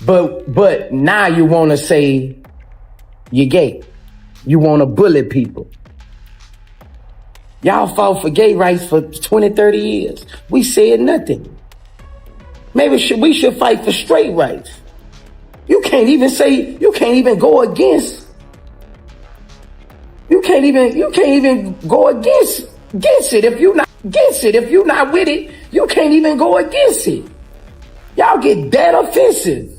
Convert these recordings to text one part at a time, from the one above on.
But now you want to say you're gay. You want to bully people. Y'all fought for gay rights for 20, 30 years. We said nothing. Maybe we should fight for straight rights. You can't even go against. You can't even go against it if you're not against it. If you're not with it, you can't even go against it. Y'all get that offensive.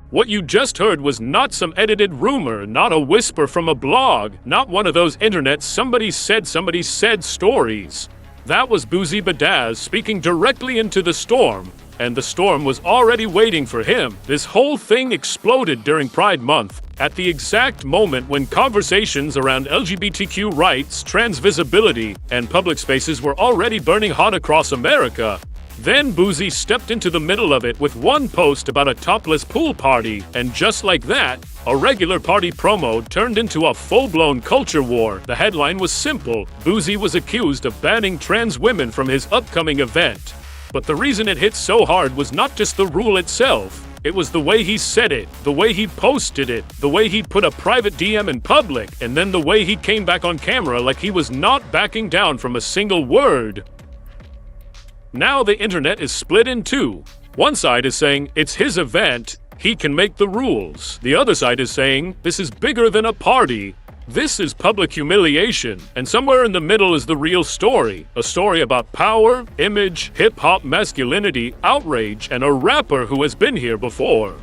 What you just heard was not some edited rumor, not a whisper from a blog, not one of those internet somebody said stories. That was Boosie Badazz speaking directly into the storm, and the storm was already waiting for him. This whole thing exploded during Pride Month, at the exact moment when conversations around LGBTQ rights, trans visibility, and public spaces were already burning hot across America. Then Boosie stepped into the middle of it with one post about a topless pool party, and just like that, a regular party promo turned into a full-blown culture war. The headline was simple: Boosie was accused of banning trans women from his upcoming event. But the reason it hit so hard was not just the rule itself. It was the way he said it, the way he posted it, the way he put a private DM in public, and then the way he came back on camera like he was not backing down from a single word. Now the internet is split in two. One side is saying it's his event, he can make the rules. The other side is saying this is bigger than a party. This is public humiliation. And somewhere in the middle is the real story. A story about power, image, hip-hop masculinity, outrage, and a rapper who has been here before.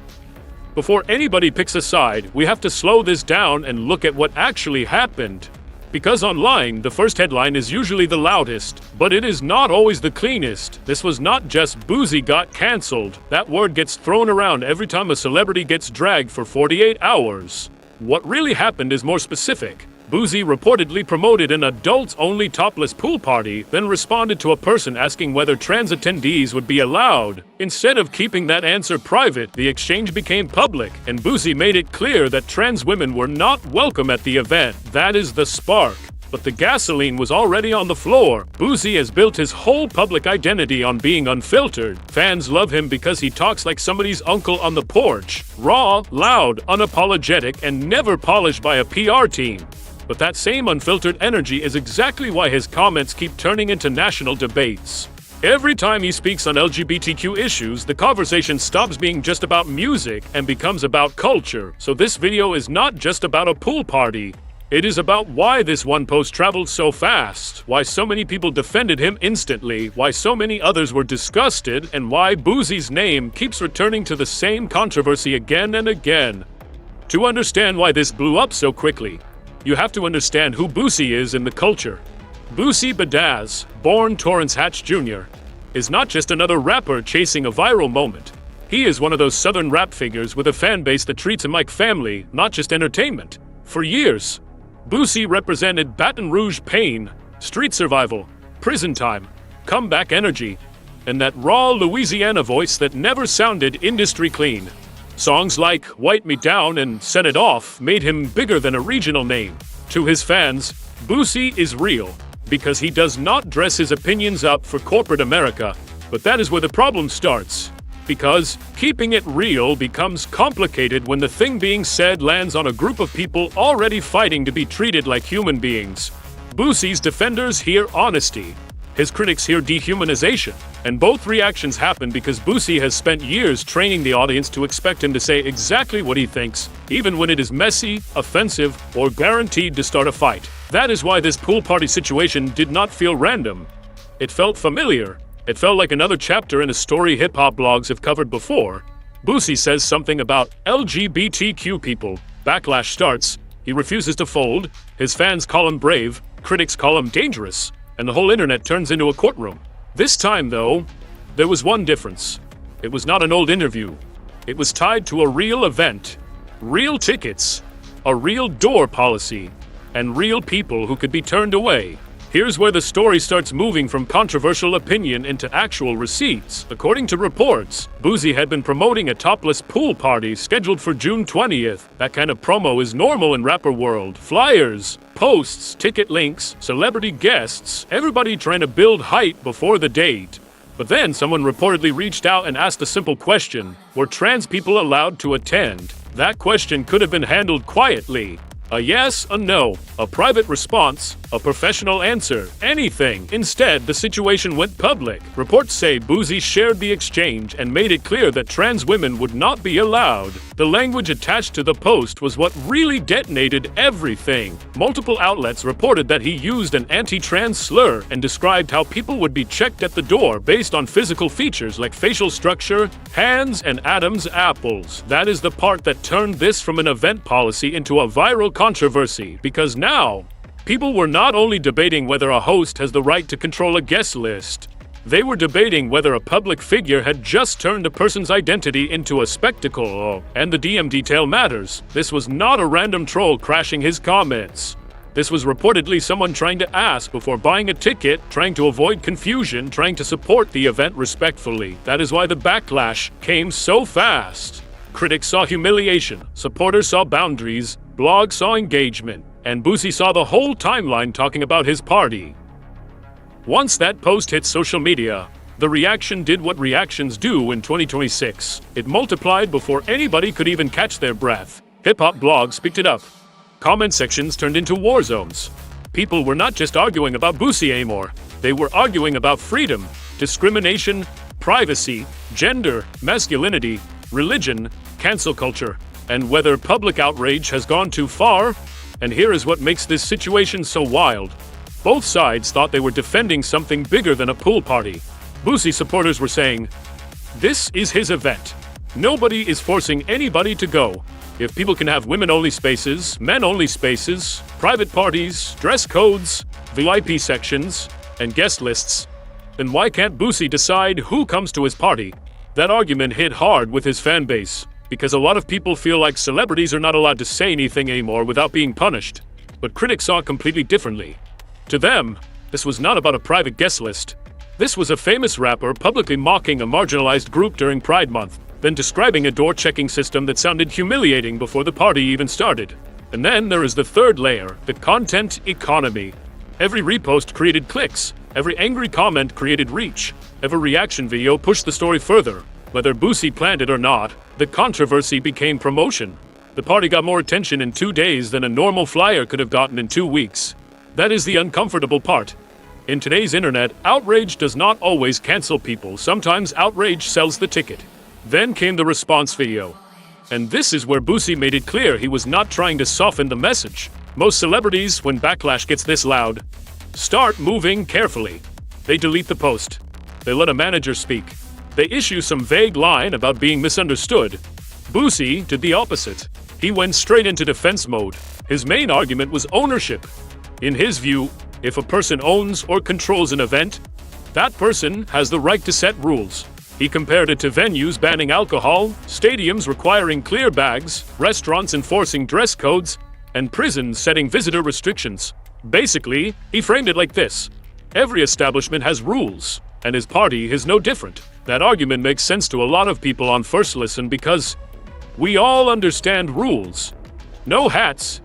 Before anybody picks a side, we have to slow this down and look at what actually happened. Because online, the first headline is usually the loudest, but it is not always the cleanest. This was not just Boosie got cancelled. That word gets thrown around every time a celebrity gets dragged for 48 hours. What really happened is more specific. Boosie reportedly promoted an adults-only topless pool party, then responded to a person asking whether trans attendees would be allowed. Instead of keeping that answer private, the exchange became public, and Boosie made it clear that trans women were not welcome at the event. That is the spark. But the gasoline was already on the floor. Boosie has built his whole public identity on being unfiltered. Fans love him because he talks like somebody's uncle on the porch. Raw, loud, unapologetic, and never polished by a PR team. But that same unfiltered energy is exactly why his comments keep turning into national debates. Every time he speaks on LGBTQ issues, the conversation stops being just about music and becomes about culture. So this video is not just about a pool party. It is about why this one post traveled so fast, why so many people defended him instantly, why so many others were disgusted, and why Boosie's name keeps returning to the same controversy again and again. To understand why this blew up so quickly, you have to understand who Boosie is in the culture. Boosie Badazz, born Torrance Hatch Jr., is not just another rapper chasing a viral moment. He is one of those southern rap figures with a fan base that treats him like family, not just entertainment. For years, Boosie represented Baton Rouge pain, street survival, prison time, comeback energy, and that raw Louisiana voice that never sounded industry clean. Songs like Wipe Me Down and Set It Off made him bigger than a regional name. To his fans, Boosie is real, because he does not dress his opinions up for corporate America. But that is where the problem starts. Because keeping it real becomes complicated when the thing being said lands on a group of people already fighting to be treated like human beings. Boosie's defenders hear honesty. His critics hear dehumanization. And both reactions happen because Boosie has spent years training the audience to expect him to say exactly what he thinks, even when it is messy, offensive, or guaranteed to start a fight. That is why this pool party situation did not feel random. It felt familiar. It felt like another chapter in a story hip-hop blogs have covered before. Boosie says something about LGBTQ people. Backlash starts. He refuses to fold. His fans call him brave. Critics call him dangerous. And the whole internet turns into a courtroom. This time, though, there was one difference. It was not an old interview. It was tied to a real event, real tickets, a real door policy, and real people who could be turned away. Here's where the story starts moving from controversial opinion into actual receipts. According to reports, Boosie had been promoting a topless pool party scheduled for June 20th. That kind of promo is normal in rapper world. Flyers, posts, ticket links, celebrity guests, everybody trying to build hype before the date. But then someone reportedly reached out and asked a simple question: were trans people allowed to attend? That question could have been handled quietly. A yes, a no, a private response, a professional answer, anything. Instead, the situation went public. Reports say Boosie shared the exchange and made it clear that trans women would not be allowed. The language attached to the post was what really detonated everything. Multiple outlets reported that he used an anti-trans slur and described how people would be checked at the door based on physical features like facial structure, hands, and Adam's apples. That is the part that turned this from an event policy into a viral controversy, because now people were not only debating whether a host has the right to control a guest list, they were debating whether a public figure had just turned a person's identity into a spectacle. And the DM detail matters. This was not a random troll crashing his comments. This was reportedly someone trying to ask before buying a ticket, trying to avoid confusion, trying to support the event respectfully. That is why the backlash came so fast. Critics saw humiliation, supporters saw boundaries, blogs saw engagement, and Boosie saw the whole timeline talking about his party. Once that post hit social media, the reaction did what reactions do in 2026. It multiplied before anybody could even catch their breath. Hip-hop blogs picked it up. Comment sections turned into war zones. People were not just arguing about Boosie anymore. They were arguing about freedom, discrimination, privacy, gender, masculinity, religion, cancel culture, and whether public outrage has gone too far. And here is what makes this situation so wild. Both sides thought they were defending something bigger than a pool party. Boosie supporters were saying, "This is his event. Nobody is forcing anybody to go. If people can have women-only spaces, men-only spaces, private parties, dress codes, VIP sections, and guest lists, then why can't Boosie decide who comes to his party?" That argument hit hard with his fan base, because a lot of people feel like celebrities are not allowed to say anything anymore without being punished. But critics saw it completely differently. To them, this was not about a private guest list. This was a famous rapper publicly mocking a marginalized group during Pride Month, then describing a door-checking system that sounded humiliating before the party even started. And then there is the third layer, the content economy. Every repost created clicks. Every angry comment created reach. Every reaction video pushed the story further. Whether Boosie planned it or not, the controversy became promotion. The party got more attention in 2 days than a normal flyer could have gotten in 2 weeks. That is the uncomfortable part. In today's internet, outrage does not always cancel people. Sometimes outrage sells the ticket. Then came the response video. And this is where Boosie made it clear he was not trying to soften the message. Most celebrities, when backlash gets this loud, start moving carefully. They delete the post. They let a manager speak. They issue some vague line about being misunderstood. Boosie did the opposite. He went straight into defense mode. His main argument was ownership. In his view, if a person owns or controls an event, that person has the right to set rules. He compared it to venues banning alcohol, stadiums requiring clear bags, restaurants enforcing dress codes, and prisons setting visitor restrictions. Basically, he framed it like this: every establishment has rules, and his party is no different. That argument makes sense to a lot of people on first listen because we all understand rules. No hats,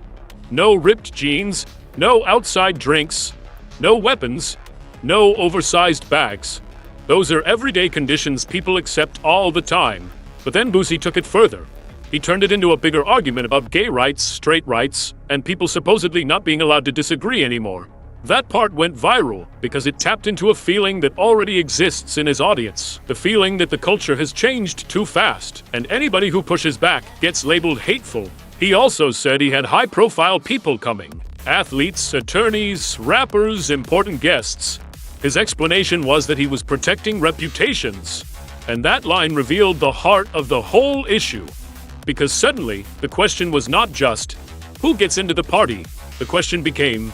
no ripped jeans, no outside drinks, no weapons, no oversized bags. Those are everyday conditions people accept all the time. But then Boosie took it further. He turned it into a bigger argument about gay rights, straight rights, and people supposedly not being allowed to disagree anymore. That part went viral because it tapped into a feeling that already exists in his audience. The feeling that the culture has changed too fast, and anybody who pushes back gets labeled hateful. He also said he had high-profile people coming. Athletes, attorneys, rappers, important guests. His explanation was that he was protecting reputations. And that line revealed the heart of the whole issue. Because suddenly, the question was not just, who gets into the party? The question became,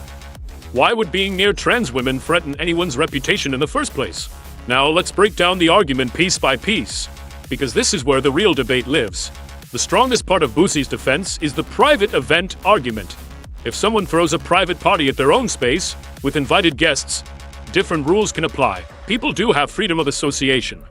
why would being near trans women threaten anyone's reputation in the first place? Now let's break down the argument piece by piece, because this is where the real debate lives. The strongest part of Boosie's defense is the private event argument. If someone throws a private party at their own space, with invited guests, different rules can apply. People do have freedom of association.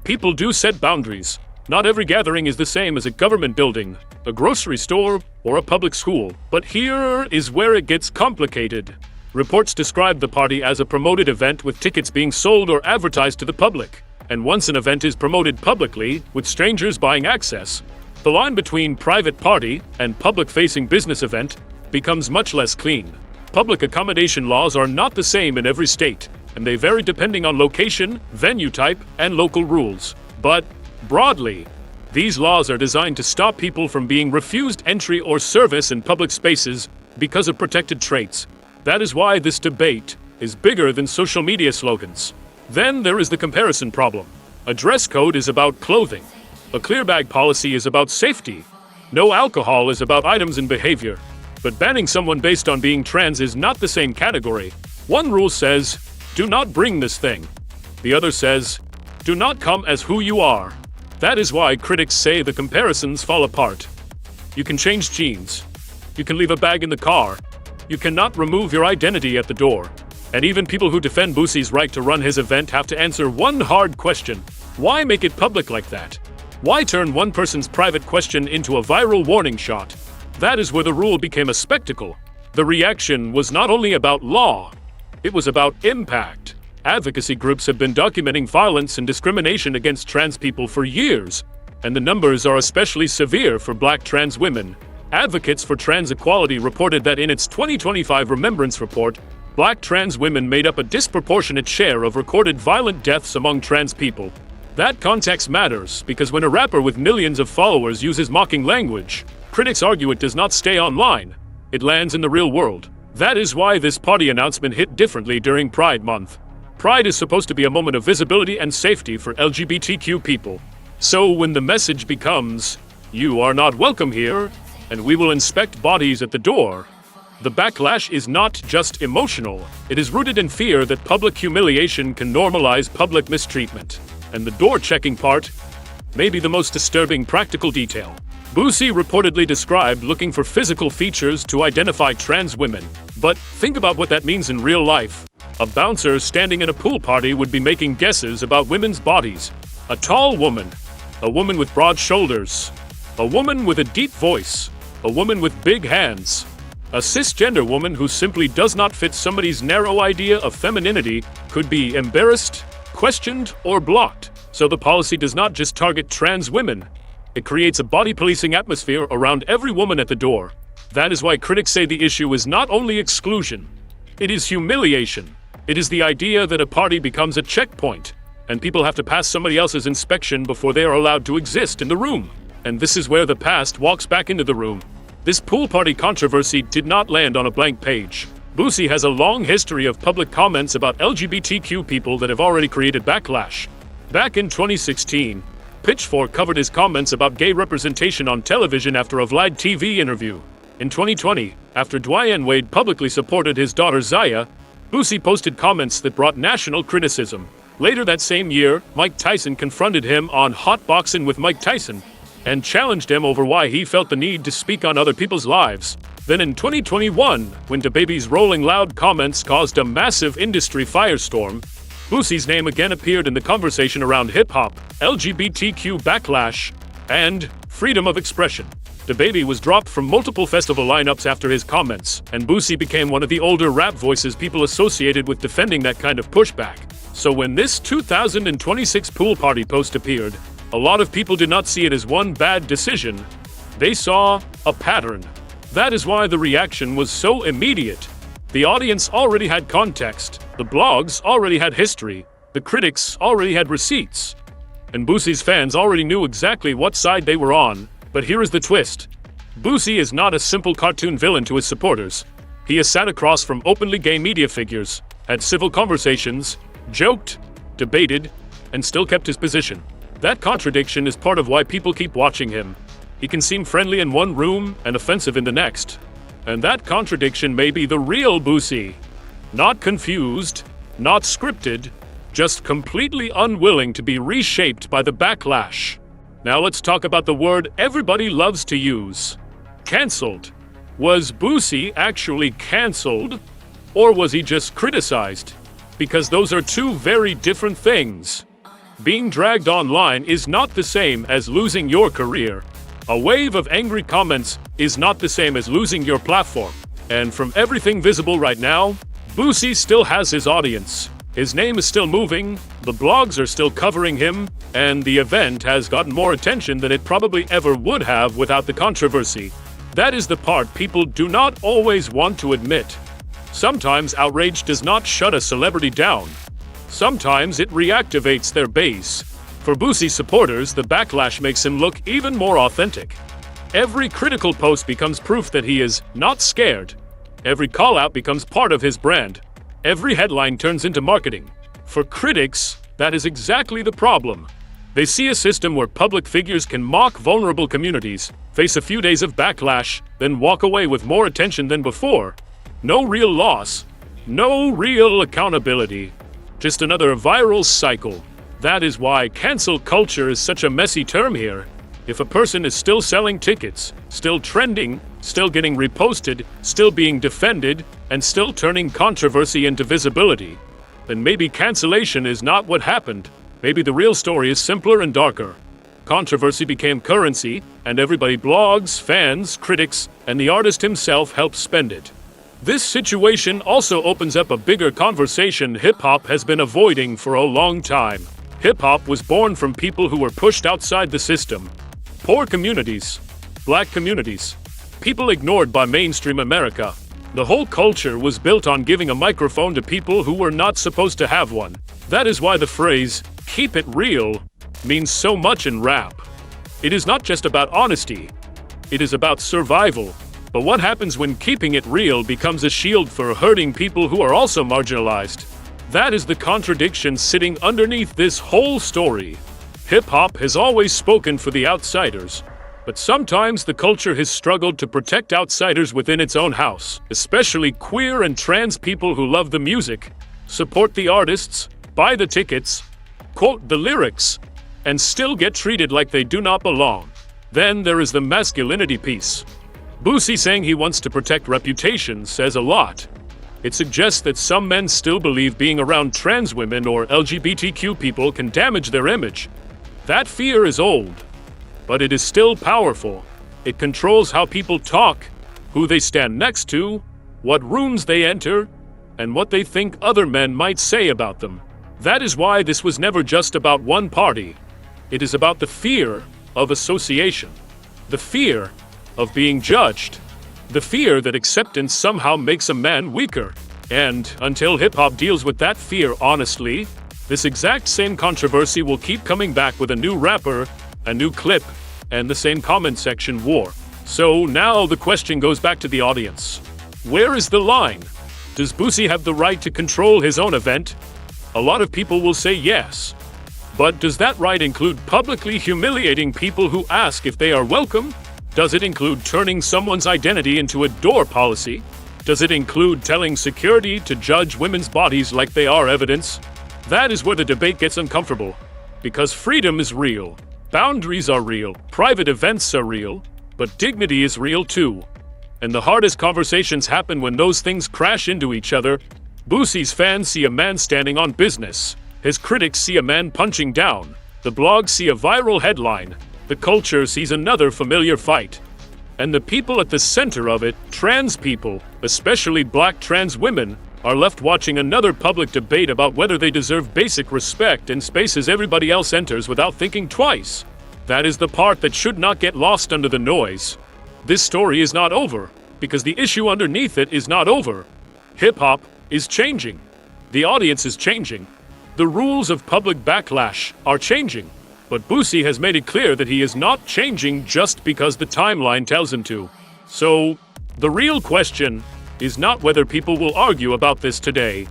People do set boundaries. Not every gathering is the same as a government building, a grocery store, or a public school. But here is where it gets complicated. Reports describe the party as a promoted event with tickets being sold or advertised to the public. And once an event is promoted publicly, with strangers buying access, the line between private party and public-facing business event becomes much less clean. Public accommodation laws are not the same in every state, and they vary depending on location, venue type, and local rules. But, broadly, these laws are designed to stop people from being refused entry or service in public spaces because of protected traits. That is why this debate is bigger than social media slogans. Then there is the comparison problem. A dress code is about clothing. A clear bag policy is about safety. No alcohol is about items and behavior. But banning someone based on being trans is not the same category. One rule says, do not bring this thing. The other says, do not come as who you are. That is why critics say the comparisons fall apart. You can change jeans. You can leave a bag in the car. You cannot remove your identity at the door. And even people who defend Boosie's right to run his event have to answer one hard question. Why make it public like that? Why turn one person's private question into a viral warning shot? That is where the rule became a spectacle. The reaction was not only about law, it was about impact. Advocacy groups have been documenting violence and discrimination against trans people for years, and the numbers are especially severe for Black trans women. Advocates for Trans Equality reported that in its 2025 Remembrance Report, Black trans women made up a disproportionate share of recorded violent deaths among trans people. That context matters because when a rapper with millions of followers uses mocking language, critics argue it does not stay online. It lands in the real world. That is why this party announcement hit differently during Pride Month. Pride is supposed to be a moment of visibility and safety for LGBTQ people. So when the message becomes, "You are not welcome here, and we will inspect bodies at the door," the backlash is not just emotional. It is rooted in fear that public humiliation can normalize public mistreatment. And the door-checking part may be the most disturbing practical detail. Boosie reportedly described looking for physical features to identify trans women. But think about what that means in real life. A bouncer standing in a pool party would be making guesses about women's bodies. A tall woman, a woman with broad shoulders, a woman with a deep voice, a woman with big hands. A cisgender woman who simply does not fit somebody's narrow idea of femininity could be embarrassed, questioned, or blocked. So the policy does not just target trans women. It creates a body policing atmosphere around every woman at the door. That is why critics say the issue is not only exclusion, it is humiliation. It is the idea that a party becomes a checkpoint, and people have to pass somebody else's inspection before they are allowed to exist in the room. And this is where the past walks back into the room. This pool party controversy did not land on a blank page. Boosie has a long history of public comments about LGBTQ people that have already created backlash. Back in 2016, Pitchfork covered his comments about gay representation on television after a Vlad TV interview. In 2020, after Dwayne Wade publicly supported his daughter Zaya, Boosie posted comments that brought national criticism. Later that same year, Mike Tyson confronted him on Hot Boxing with Mike Tyson and challenged him over why he felt the need to speak on other people's lives. Then in 2021, when DaBaby's Rolling Loud comments caused a massive industry firestorm, Boosie's name again appeared in the conversation around hip-hop, LGBTQ backlash, and freedom of expression. DaBaby was dropped from multiple festival lineups after his comments, and Boosie became one of the older rap voices people associated with defending that kind of pushback. So when this 2026 pool party post appeared, a lot of people did not see it as one bad decision. They saw a pattern. That is why the reaction was so immediate. The audience already had context, the blogs already had history, the critics already had receipts, and Boosie's fans already knew exactly what side they were on. But here is the twist. Boosie is not a simple cartoon villain to his supporters. He has sat across from openly gay media figures, had civil conversations, joked, debated, and still kept his position. That contradiction is part of why people keep watching him. He can seem friendly in one room and offensive in the next. And that contradiction may be the real Boosie. Not confused, not scripted, just completely unwilling to be reshaped by the backlash. Now let's talk about the word everybody loves to use. Cancelled. Was Boosie actually cancelled? Or was he just criticized? Because those are two very different things. Being dragged online is not the same as losing your career. A wave of angry comments is not the same as losing your platform. And from everything visible right now, Boosie still has his audience. His name is still moving, the blogs are still covering him, and the event has gotten more attention than it probably ever would have without the controversy. That is the part people do not always want to admit. Sometimes outrage does not shut a celebrity down. Sometimes it reactivates their base. For Boosie supporters, the backlash makes him look even more authentic. Every critical post becomes proof that he is not scared. Every call-out becomes part of his brand. Every headline turns into marketing. For critics, that is exactly the problem. They see a system where public figures can mock vulnerable communities, face a few days of backlash, then walk away with more attention than before. No real loss. No real accountability. Just another viral cycle. That is why cancel culture is such a messy term here. If a person is still selling tickets, still trending, still getting reposted, still being defended, and still turning controversy into visibility, then maybe cancellation is not what happened. Maybe the real story is simpler and darker. Controversy became currency, and everybody blogs, fans, critics, and the artist himself helped spend it. This situation also opens up a bigger conversation hip-hop has been avoiding for a long time. Hip-hop was born from people who were pushed outside the system. Poor communities, black communities, people ignored by mainstream America. The whole culture was built on giving a microphone to people who were not supposed to have one. That is why the phrase, "keep it real," means so much in rap. It is not just about honesty, it is about survival. But what happens when keeping it real becomes a shield for hurting people who are also marginalized? That is the contradiction sitting underneath this whole story. Hip-hop has always spoken for the outsiders, but sometimes the culture has struggled to protect outsiders within its own house, especially queer and trans people who love the music, support the artists, buy the tickets, quote the lyrics, and still get treated like they do not belong. Then there is the masculinity piece. Boosie saying he wants to protect reputation says a lot. It suggests that some men still believe being around trans women or LGBTQ people can damage their image. That fear is old, but it is still powerful. It controls how people talk, who they stand next to, what rooms they enter, and what they think other men might say about them. That is why this was never just about one party. It is about the fear of association, the fear of being judged, the fear that acceptance somehow makes a man weaker. And until hip-hop deals with that fear honestly, this exact same controversy will keep coming back with a new rapper, a new clip, and the same comment section war. So now the question goes back to the audience. Where is the line? Does Boosie have the right to control his own event? A lot of people will say yes. But does that right include publicly humiliating people who ask if they are welcome? Does it include turning someone's identity into a door policy? Does it include telling security to judge women's bodies like they are evidence? That is where the debate gets uncomfortable. Because freedom is real, boundaries are real, private events are real, but dignity is real too. And the hardest conversations happen when those things crash into each other. Boosie's fans see a man standing on business. His critics see a man punching down. The blogs see a viral headline. The culture sees another familiar fight. And the people at the center of it, trans people, especially black trans women, are left watching another public debate about whether they deserve basic respect in spaces everybody else enters without thinking twice. That is the part that should not get lost under the noise. This story is not over, because the issue underneath it is not over. Hip-hop is changing. The audience is changing. The rules of public backlash are changing. But Boosie has made it clear that he is not changing just because the timeline tells him to. So, the real question is not whether people will argue about this today.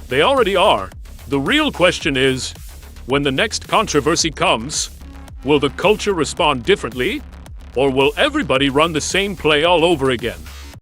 They already are. The real question is, when the next controversy comes, will the culture respond differently? Or will everybody run the same play all over again?